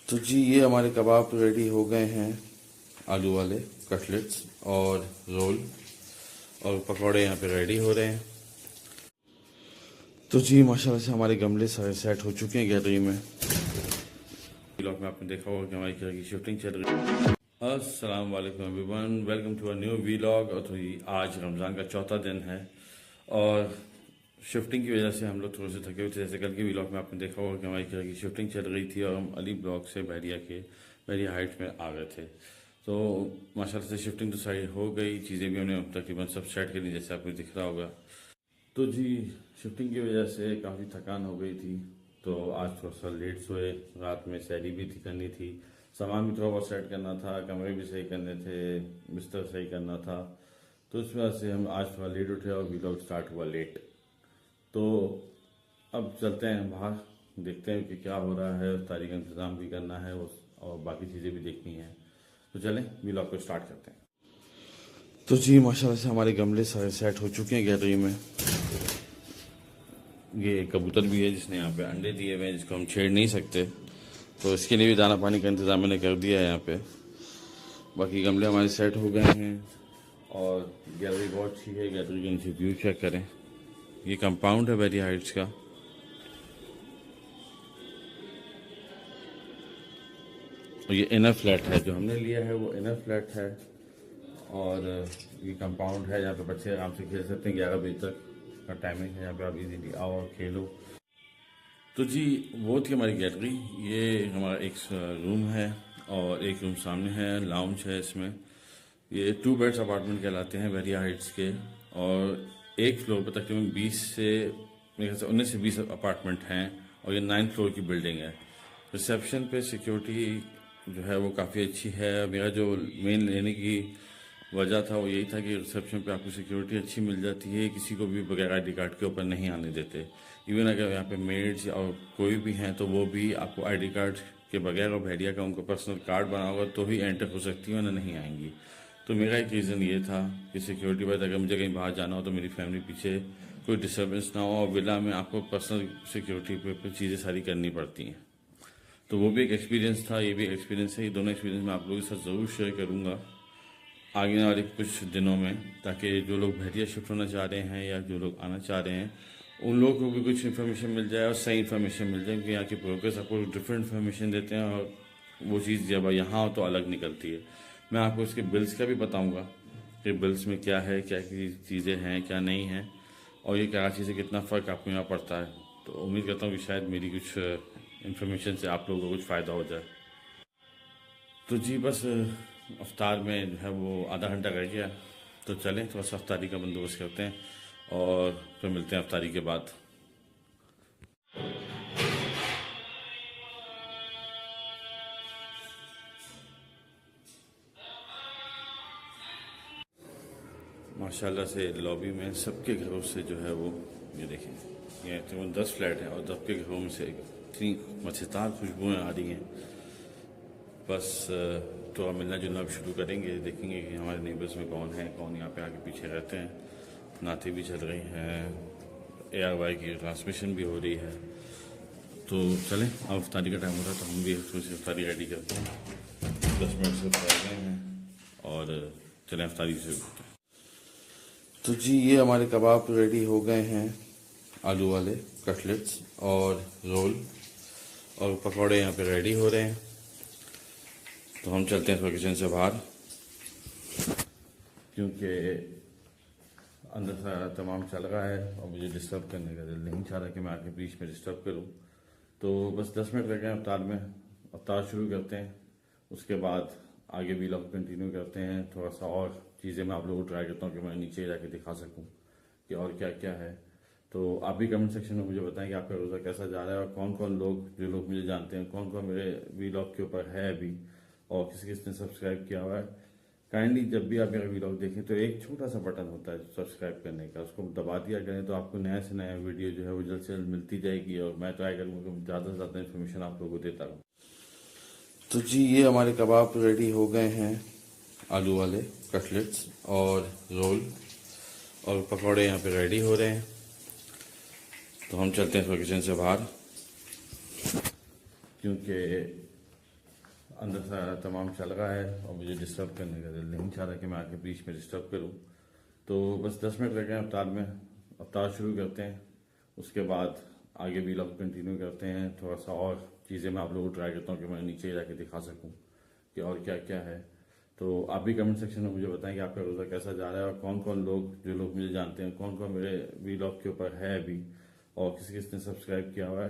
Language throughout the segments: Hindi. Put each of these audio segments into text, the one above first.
तो जी ये हमारे कबाब रेडी हो गए हैं। आलू वाले कटलेट्स और रोल और पकौड़े यहाँ पे रेडी हो रहे हैं। तो जी माशाल्लाह से हमारे गमले सारे सेट हो चुके हैं गैलरी में। व्लॉग में आपने देखा होगा कि हमारी घर की शिफ्टिंग चल रही है। अस्सलाम वालेकुम everyone, welcome to a new vlog. और तो आज रमज़ान का चौथा दिन है और शिफ्टिंग की वजह से हम लोग थोड़े से थके हुए थे। जैसे कल के व्लॉग में आपने देखा होगा कि हमारी घर की शिफ्टिंग चल रही थी और हम अली ब्लॉक से बैरिया हाइट्स में आ गए थे। तो माशाल्लाह से शिफ्टिंग तो सारी हो गई, चीज़ें भी हमने तकरीबन सब सेट कर ली जैसे आपको दिख रहा होगा। तो जी शिफ्टिंग की वजह से काफ़ी थकान हो गई थी, तो आज थोड़ा सा लेट सोए। रात में सैरी भी थी करनी थी, सामान भी थोड़ा बहुत सेट करना था, कमरे भी सही करने थे, बिस्तर सही करना था। तो इस वजह से हम आज थोड़ा लेट उठे और व्लॉग स्टार्ट हुआ लेट। तो अब चलते हैं बाहर, देखते हैं कि क्या हो रहा है। तारीख का इंतज़ाम भी करना है और बाकी चीज़ें भी देखनी है। तो चलें व्लॉग को स्टार्ट करते हैं। तो जी माशाल्लाह से हमारे गमले सारे सेट हो चुके हैं गैलरी में। ये कबूतर भी है जिसने यहाँ पे अंडे दिए हुए हैं, जिसको हम छेड़ नहीं सकते, तो इसके लिए भी दाना पानी का इंतज़ाम मैंने कर दिया है यहाँ पे। बाकी गमले हमारे सेट हो गए हैं और गैलरी बहुत अच्छी है। गैलरी के नीचे व्यू चेक करें, ये कंपाउंड है बैरिया हाइट्स का। और ये इनर फ्लैट है, जो हमने लिया है वो इनर फ्लैट है। और ये कंपाउंड है, यहाँ पे बच्चे आराम से खेल सकते हैं। 11 बजे तक का टाइमिंग है, यहाँ पे आप इजीली आओ और खेलो। तो जी वो थी हमारी गैलरी। ये हमारा एक रूम है और एक रूम सामने है, लाउंज है इसमें। ये 2 बेड्स अपार्टमेंट कहलाते हैं बैरिया हाइट्स के। और एक फ्लोर पर तकरीबन 20 से मेरे ख्याल से 19 से 20 अपार्टमेंट हैं और ये 9th फ्लोर की बिल्डिंग है। रिसेप्शन पे सिक्योरिटी जो है वो काफ़ी अच्छी है। मेरा जो मेन लेने की वजह था वो यही था कि रिसेप्शन पे आपको सिक्योरिटी अच्छी मिल जाती है, किसी को भी बगैर आई डी कार्ड के ऊपर नहीं आने देते। इवन अगर यहाँ पे मेड्स और कोई भी हैं तो वो भी आपको आईडी कार्ड के बगैर और भेड़िया का उनको पर्सनल कार्ड बना होगा तो ही एंटर हो सकती है, वरना नहीं आएंगी। तो मेरा एक रीज़न ये था कि सिक्योरिटी बाद अगर मुझे कहीं बाहर जाना हो तो मेरी फैमिली पीछे कोई डिस्टर्बेंस ना हो। और विला में आपको पर्सनल सिक्योरिटी पे चीज़ें सारी करनी पड़ती हैं। तो वो भी एक एक्सपीरियंस था, ये भी एक्सपीरियंस है। ये दोनों एक्सपीरियंस मैं आप लोगों के साथ ज़रूर शेयर करूँगा आगे वाले कुछ दिनों में, ताकि जो लोग भेड़िया शिफ्ट होना चाह रहे हैं या जो लोग आना चाह रहे हैं उन लोगों को भी कुछ इन्फॉर्मेशन मिल जाए और सही इन्फॉर्मेशन मिल जाए। क्योंकि यहाँ के ब्रोकर्स आपको डिफरेंट इन्फॉर्मेशन देते हैं और वो चीज़ जब यहाँ हो तो अलग निकलती है। मैं आपको इसके बिल्स का भी बताऊँगा कि बिल्स में क्या है, क्या चीज़ें हैं, क्या नहीं हैं, और ये कराची से कितना फ़र्क आपको यहाँ पड़ता है। तो उम्मीद करता हूँ कि शायद मेरी कुछ इन्फॉर्मेशन से आप लोगों को कुछ फ़ायदा हो जाए। तो जी बस अफ्तार में जो है वो आधा घंटा रह गया, तो चलें थोड़ा सा अफ्तारी का बंदोबस्त करते हैं और फिर मिलते हैं अफ्तारी के बाद। माशाल्लाह से लॉबी में सबके घरों से जो है वो ये देखें, ये तकरीबन 10 फ्लैट हैं और सबके घरों में से इतनी मज़ेदार खुशबुएँ आ रही हैं। बस तो मिलना जुलना अब शुरू करेंगे, देखेंगे कि हमारे नेबर्स में कौन है, कौन यहाँ पे आगे पीछे रहते हैं। नाते भी चल रही हैं, ARY की ट्रांसमिशन भी हो रही है। तो चलें, अब अफ्तारी का टाइम हो रहा है तो हम भी थोड़ी सी अफ्तारी रेडी करते हैं। 10 मिनट से रह गए हैं और चलें अफ्तारी से करते हैं। तो जी ये हमारे कबाब रेडी हो गए हैं, आलू वाले कटलेट्स और रोल और पकौड़े यहाँ पे रेडी हो रहे हैं। तो हम चलते हैं थोड़ा किचन से बाहर, क्योंकि अंदर सारा तमाम चल रहा है और मुझे डिस्टर्ब करने का दिल नहीं चाह रहा कि मैं आके बीच में डिस्टर्ब करूं। तो बस 10 मिनट लग गए अफ्तार में, अफ्तार शुरू करते हैं। उसके बाद आगे व्लॉग कंटिन्यू करते हैं। थोड़ा सा और चीज़ें मैं आप लोगों को ट्राई करता हूँ कि मैं नीचे जाके दिखा सकूँ कि और क्या क्या है। तो आप भी कमेंट सेक्शन में मुझे बताएं कि आपका रोज़ा कैसा जा रहा है और कौन कौन लोग, जो लोग मुझे जानते हैं, कौन कौन मेरे व्लॉग के ऊपर है अभी और किसने सब्सक्राइब किया हुआ है। काइंडली जब भी आप मेरा व्लॉग देखें तो एक छोटा सा बटन होता है सब्सक्राइब करने का, उसको दबा दिया करें तो आपको नया से नया वीडियो जो है वो जल्द से जल्द मिलती जाएगी। और मैं ट्राई करूँगा कि ज़्यादा से ज़्यादा इन्फॉर्मेशन आप लोगों को देता रहूँ। तो जी ये हमारे कबाब रेडी हो गए हैं, आलू वाले कटलेट्स और रोल और पकौड़े यहाँ पे रेडी हो रहे हैं। तो हम चलते हैं थोड़ा किचन से बाहर, क्योंकि अंदर सारा तमाम चल रहा है और मुझे डिस्टर्ब करने का दिल नहीं चाह रहा कि मैं आके बीच में डिस्टर्ब करूं। तो बस 10 मिनट लगे हैं अवतार में। अवतार शुरू करते हैं, उसके बाद आगे भी व्लॉग कंटिन्यू करते हैं। थोड़ा सा और चीज़ें मैं आप लोगों को ट्राई करता हूँ कि मैं नीचे जाके दिखा सकूँ कि और क्या क्या है। तो आप भी कमेंट सेक्शन में मुझे बताएं कि आपका रोज़ा कैसा जा रहा है और कौन कौन लोग, जो लोग मुझे जानते हैं, कौन कौन मेरे व्लॉग के ऊपर है अभी और किस किसने सब्सक्राइब किया हुआ है।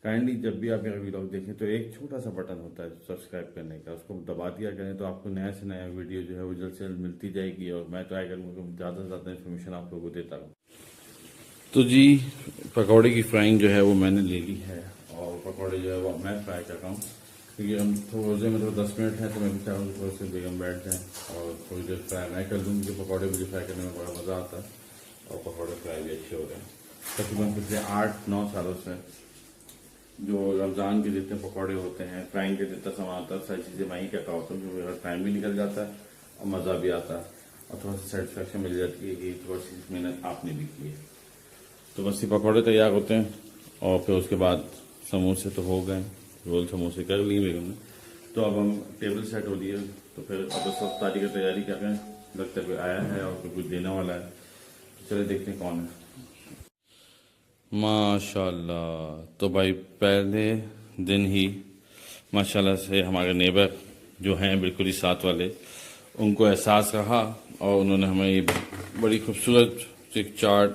काइंडली जब भी आप मेरा व्लॉग देखें तो एक छोटा सा बटन होता है सब्सक्राइब करने का, उसको दबा दिया करें तो आपको नया से नया वीडियो जो है वो जल्द से जल्द मिलती जाएगी और मैं ट्राई करूँगा कि ज़्यादा से ज़्यादा इन्फॉर्मेशन आप लोगों को देता रहूँ। तो जी पकौड़े की फ्राइंग जो है वो मैंने ले ली है और पकौड़े जो है वो मैं फ्राई कर रहा हूँ क्योंकि हम थोड़े में तो 10 मिनट है, तो मैं भी चाह रहा हूँ थोड़े से बेगम बैठ जाएँ और थोड़ी देर फ्राई मैं कर दूँ। मुझे पकौड़े मुझे फ्राई करने में बड़ा मज़ा आता है और पकौड़े फ्राई भी अच्छे हो रहे हैं। तकरीबन पिछले 8-9 सालों से जो रमज़ान के जितने पकौड़े होते हैं, फ्राइंग के जितना सामान होता है, सारी चीज़ें मैं ही करता होता हूँ क्योंकि मेरा टाइम भी निकल जाता है और मज़ा भी आता है और थोड़ा सा सेटिस्फेक्शन मिल जाती है कि थोड़ी सी मेहनत आपने भी की है। तो बस ये पकौड़े तैयार होते हैं और फिर उसके बाद समोसे तो हो गए, रोल समोसे कर लिए बेगम ने। तो अब हम टेबल सेट हो लिए, तो फिर अब बस अफ्तारी की तैयारी कर रहे हैं। लगता है कोई आया है और कोई कुछ देने वाला है, तो चले देखते हैं कौन है। माशाल्लाह, तो भाई पहले दिन ही माशाल्लाह से हमारे नेबर जो हैं बिल्कुल ही साथ वाले, उनको एहसास रहा और उन्होंने हमें ये बड़ी खूबसूरत चाट,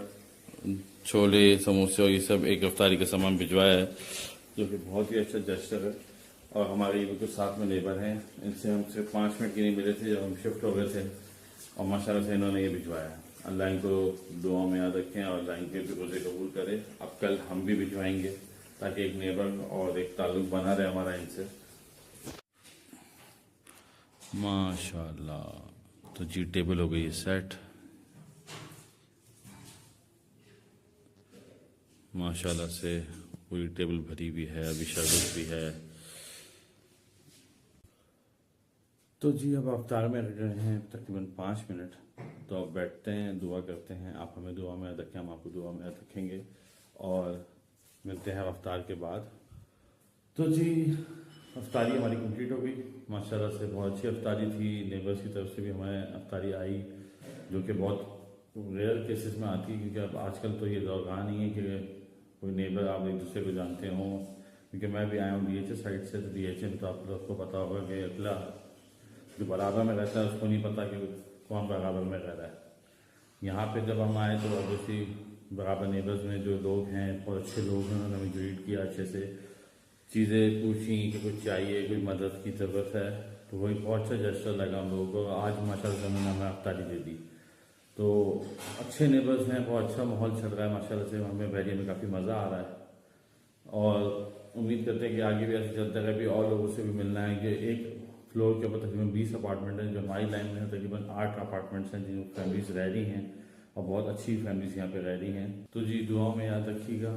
छोले, समोसे और ये सब एक अफ्तारी का सामान भिजवाया है, जो कि बहुत ही अच्छा जेस्चर है। और हमारे ये बिल्कुल साथ में नेबर हैं, इनसे हम सिर्फ 5 मिनट के लिए मिले थे जब हम शिफ्ट हो गए थे और माशाल्लाह से इन्होंने ये भिजवाया है। अल्लाह इनको दुआ में याद रखें और अल्लाह इनके भी रोज़े कबूल करे। अब कल हम भी भिजवाएंगे ताकि एक नेबर और एक ताल्लुक बना रहे हमारा इनसे। माशाल्लाह, तो जी टेबल हो गई है सेट। माशाल्लाह से पूरी टेबल भरी भी है, अभी शरबत भी है। तो जी अब अफ्तार में रह रहे हैं तकरीबन 5 मिनट, तो अब बैठते हैं, दुआ करते हैं। आप हमें दुआ में याद रखें, हम आपको दुआ में याद रखेंगे और मिलते हैं अफ्तार के बाद। तो जी अफ्तारी हमारी कंप्लीट हो गई माशाल्लाह से, बहुत अच्छी अफ्तारी थी। नेबर्स की तरफ से भी हमें अफ्तारी आई, जो कि बहुत रेयर केसेस में आती है क्योंकि अब आजकल तो ये दौर नहीं है कि कोई नेबर आप एक दूसरे को जानते हों। क्योंकि मैं भी आया हूँ DHA साइड से, तो DHA में तो आप लोग को पता होगा कि अगला जो बराबर में रहता है उसको नहीं पता कि कौन बराबर में रह रहा है। यहाँ पे जब हम आए तो ऑब्वियसली बराबर नेबर्स में जो लोग हैं बहुत अच्छे लोग हैं, उन्होंने हमें ग्रीट किया, अच्छे से चीज़ें पूछी कि कुछ चाहिए, कोई मदद की ज़रूरत है, तो वही बहुत अच्छा जेस्चर लगा हम लोगों को। आज माशाल्लाह से उन्होंने हमें अफ्तारी दे दी। तो अच्छे नेबर्स हैं, बहुत अच्छा माहौल चल रहा है माशाल्लाह से, हमें बहरिया में काफ़ी मज़ा आ रहा है और उम्मीद करते हैं कि आगे भी ऐसे चलता रहे। अभी और लोगों से भी मिलना है कि एक फ्लोर के ऊपर तकरीबन 20 अपार्टमेंट हैं, जो हमारी लाइन में है तकरीबन 8 अपार्टमेंट्स हैं जिन फैमिलीज रह रही हैं और बहुत अच्छी फैमिलीज यहाँ पे रह रही हैं। तो जी दुआओं में याद रखिएगा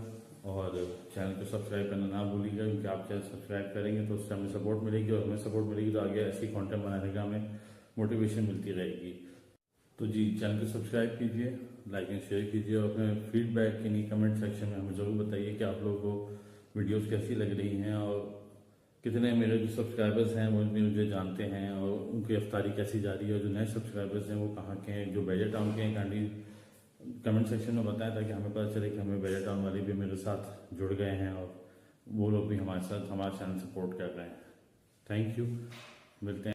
और चैनल को सब्सक्राइब करना ना भूलिएगा, क्योंकि आप चैनल सब्सक्राइब करेंगे तो उससे हमें सपोर्ट मिलेगी और हमें सपोर्ट मिलेगी तो आगे ऐसी कंटेंट बनाने का हमें मोटिवेशन मिलती रहेगी। तो जी चैनल को सब्सक्राइब कीजिए, लाइक एंड शेयर कीजिए और अपने फीडबैक यानी कमेंट सेक्शन में हमें ज़रूर बताइए कि आप लोगों को वीडियोस कैसी लग रही हैं और कितने मेरे जो सब्सक्राइबर्स हैं वो भी मुझे जानते हैं और उनकी अफ्तारी कैसी जा रही है। और जो नए सब्सक्राइबर्स हैं वो कहाँ के हैं, जो बैजर टाउन के हैं, काइंडली कमेंट सेक्शन में बताएं ताकि हमें पता चले कि हमें बैजर टाउन वाले भी मेरे साथ जुड़ गए हैं और वो लोग भी हमारे साथ हमारा चैनल सपोर्ट कर रहे हैं। थैंक यू, मिलते हैं।